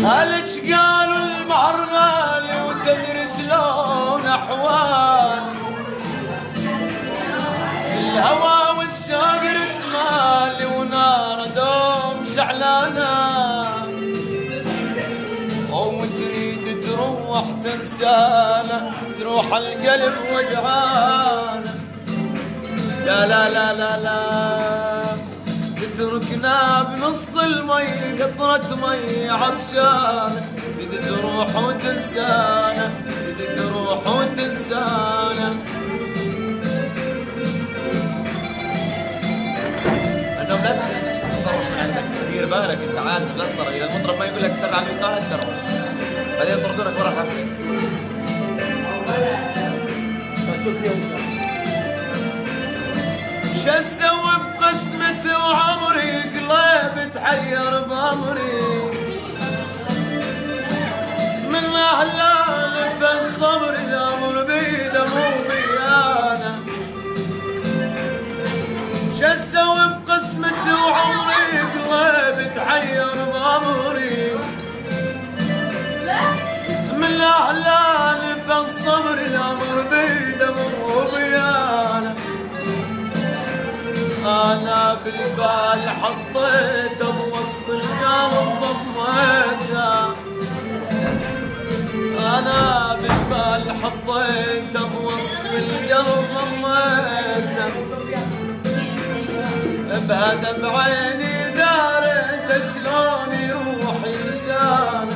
الاشقال والبحر غالي وتدري شلون احوال الهوى والشوق رسمالي ونار دوم شعلانه وتريد تروح تنسانا تروح القلب وجعانه لا لا لا لا لا تتركنا بنص المي قطرة مي عطشانة تريد تروح وتنسانا تريد تروح وتنسانا انه لا تصرف من عندك دير بالك انت عازف لا تصرف اذا المطرب ما يقول لك سر على المقالة تصرف بعدين يطردونك ورا الحفلة شو اسوي بقسمتي وعمري قلبي تحير بامري من اهلال في الصبر الامر بيده مو بيانا شو اسوي بقسمتي وعمري قلبي تحير بامري من اهلال في الصبر الامر بيده مو بيانا أنا بالبال حطيته بوسط القلب ضميته أنا بالبال حطيته بوسط القلب ضميته بهذا بعيني دارت شلون يروح إنسان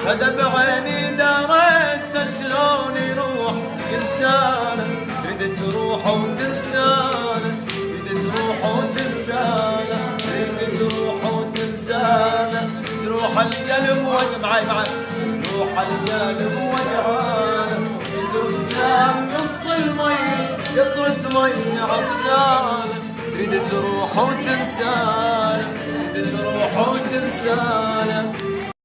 هذا بعيني دارت شلون يروح إنسان تريد تروح وتنسانا تروح وتنسانا تريد تروح وتنسانا تروح القلب وجع معاي تروح القلب وجعانا تتركنا بنص المي قطرة مي عطشانة تريد تروح وتنسانا تريد تروح وتنسانا